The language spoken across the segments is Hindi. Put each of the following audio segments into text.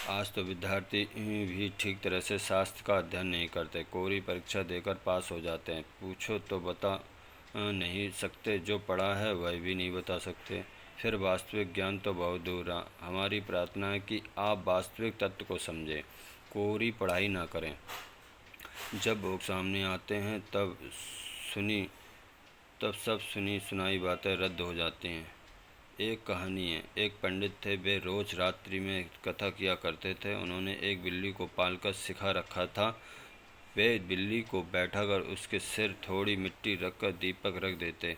आज तो विद्यार्थी भी ठीक तरह से शास्त्र का अध्ययन नहीं करते, कोरी परीक्षा देकर पास हो जाते हैं। पूछो तो बता नहीं सकते, जो पढ़ा है वह भी नहीं बता सकते। फिर वास्तविक ज्ञान तो बहुत दूर रहा। हमारी प्रार्थना है कि आप वास्तविक तत्व को समझें, कोरी पढ़ाई ना करें। जब भोग सामने आते हैं सुनी तब सब सुनी सुनाई बातें रद्द हो जाती हैं। एक कहानी है। एक पंडित थे, वे रोज रात्रि में कथा किया करते थे। उन्होंने एक बिल्ली को पालकर सिखा रखा था। वे बिल्ली को बैठाकर उसके सिर थोड़ी मिट्टी रखकर दीपक रख देते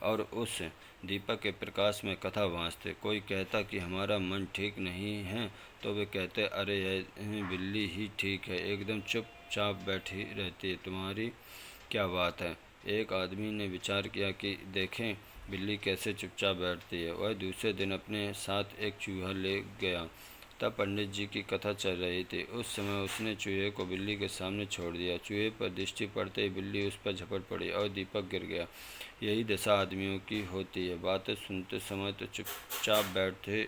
और उस दीपक के प्रकाश में कथा वाँचते। कोई कहता कि हमारा मन ठीक नहीं है तो वे कहते, अरे यह बिल्ली ही ठीक है, एकदम चुपचाप बैठी रहती है, तुम्हारी क्या बात है। एक आदमी ने विचार किया कि देखें बिल्ली कैसे चुपचाप बैठती है। वह दूसरे दिन अपने साथ एक चूहा ले गया। तब पंडित जी की कथा चल रही थी। उस समय उसने चूहे को बिल्ली के सामने छोड़ दिया। चूहे पर दृष्टि पड़ते ही बिल्ली उस पर झपट पड़ी और दीपक गिर गया। यही दशा आदमियों की होती है। बातें सुनते समय तो चुपचाप बैठे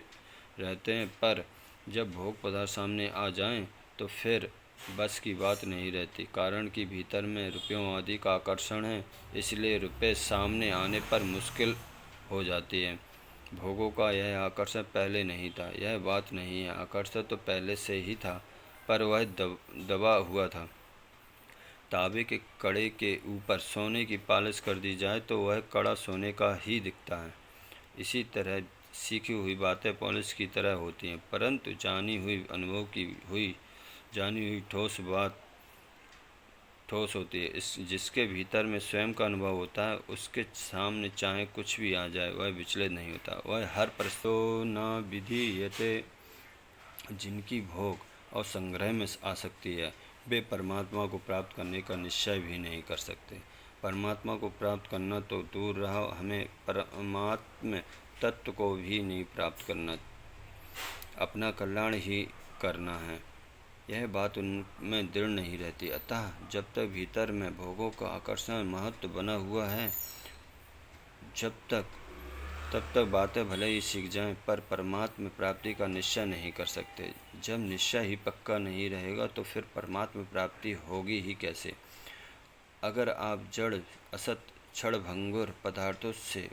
रहते हैं, पर जब भोग पदार्थ सामने आ जाएं तो फिर बस की बात नहीं रहती। कारण कि भीतर में रुपयों आदि का आकर्षण है, इसलिए रुपये सामने आने पर मुश्किल हो जाती है। भोगों का यह आकर्षण पहले नहीं था, यह बात नहीं है। आकर्षण तो पहले से ही था, पर वह दबा हुआ था। तांबे के कड़े के ऊपर सोने की पालिश कर दी जाए तो वह कड़ा सोने का ही दिखता है। इसी तरह सीखी हुई बातें पॉलिश की तरह होती हैं, परंतु जानी हुई ठोस बात ठोस होती है। इस जिसके भीतर में स्वयं का अनुभव होता है, उसके सामने चाहे कुछ भी आ जाए वह विचलित नहीं होता। वह हर प्रस्तो न विधीयते। जिनकी भोग और संग्रह में आसक्ति है, वे परमात्मा को प्राप्त करने का निश्चय भी नहीं कर सकते। परमात्मा को प्राप्त करना तो दूर रहा, हमें परमात्म तत्व को भी नहीं प्राप्त करना, अपना कल्याण ही करना है। यह बात उनमें दृढ़ नहीं रहती। अतः जब तक भीतर में भोगों का आकर्षण महत्व बना हुआ है, जब तक तब तक बातें भले ही सीख जाएं, पर परमात्म प्राप्ति का निश्चय नहीं कर सकते। जब निश्चय ही पक्का नहीं रहेगा तो फिर परमात्म प्राप्ति होगी ही कैसे। अगर आप जड़ असत क्षणभंगुर पदार्थों से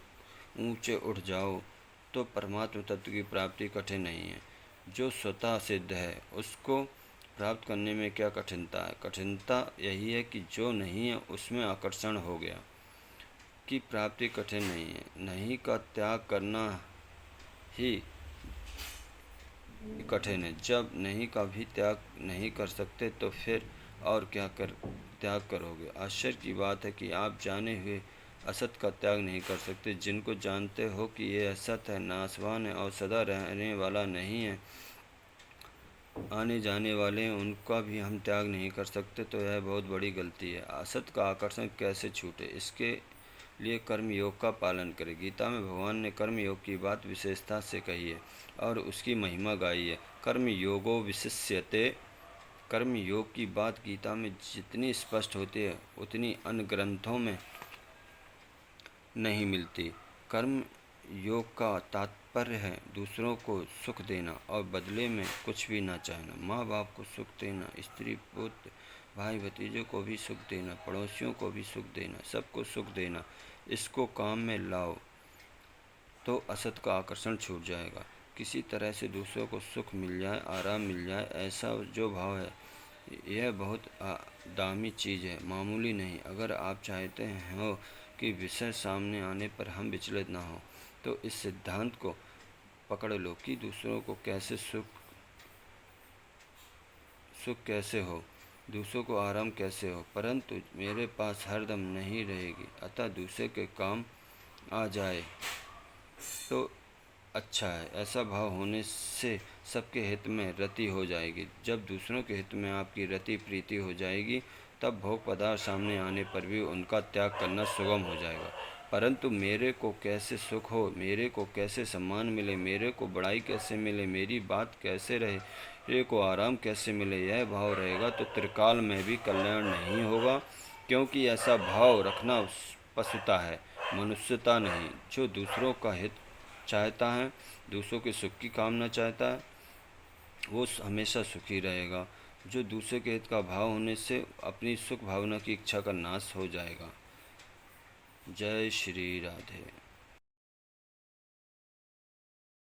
ऊंचे उठ जाओ तो परमात्म तत्व की प्राप्ति कठिन नहीं है। जो स्वतः सिद्ध है उसको प्राप्त करने में क्या कठिनता है। कठिनता यही है कि जो नहीं है उसमें आकर्षण हो गया। की प्राप्ति कठिन नहीं है। नहीं का त्याग करना ही कठिन है। जब नहीं का भी त्याग नहीं कर सकते तो फिर और क्या त्याग करोगे। आश्चर्य की बात है कि आप जाने हुए असत का त्याग नहीं कर सकते। जिनको जानते हो कि ये असत है, नाशवान है और सदा रहने वाला नहीं है, आने जाने वाले हैं, उनका भी हम त्याग नहीं कर सकते, तो यह बहुत बड़ी गलती है। असत का आकर्षण कैसे छूटे, इसके लिए कर्म योग का पालन करें। गीता में भगवान ने कर्म योग की बात विशेषता से कही है और उसकी महिमा गाई है। कर्म योगो विशिष्यते। कर्म योग की बात गीता में जितनी स्पष्ट होती है उतनी अन्य ग्रंथों में नहीं मिलती। कर्म योग का तात्पर्य है दूसरों को सुख देना और बदले में कुछ भी ना चाहना। माँ बाप को सुख देना, स्त्री पुत्र भाई भतीजों को भी सुख देना, पड़ोसियों को भी सुख देना, सबको सुख देना। इसको काम में लाओ तो असत का आकर्षण छूट जाएगा। किसी तरह से दूसरों को सुख मिल जाए, आराम मिल जाए, ऐसा जो भाव है यह बहुत दामी चीज़ है, मामूली नहीं। अगर आप चाहते हो कि विषय सामने आने पर हम विचलित ना हो तो इस सिद्धांत को पकड़ लो कि दूसरों को कैसे सुख कैसे हो, दूसरों को आराम कैसे हो, परंतु मेरे पास हरदम नहीं रहेगी। अतः दूसरे के काम आ जाए तो अच्छा है। ऐसा भाव होने से सबके हित में रति हो जाएगी। जब दूसरों के हित में आपकी रति प्रीति हो जाएगी तब भोग पदार्थ सामने आने पर भी उनका त्याग करना सुगम हो जाएगा। परंतु मेरे को कैसे सुख हो, मेरे को कैसे सम्मान मिले, मेरे को बड़ाई कैसे मिले, मेरी बात कैसे रहे, मेरे को आराम कैसे मिले, यह भाव रहेगा तो त्रिकाल में भी कल्याण नहीं होगा। क्योंकि ऐसा भाव रखना पशुता है, मनुष्यता नहीं। जो दूसरों का हित चाहता है, दूसरों के सुख की कामना चाहता है, वो हमेशा सुखी रहेगा। जो दूसरे के हित का भाव होने से अपनी सुख भावना की इच्छा का नाश हो जाएगा। जय श्री राधे।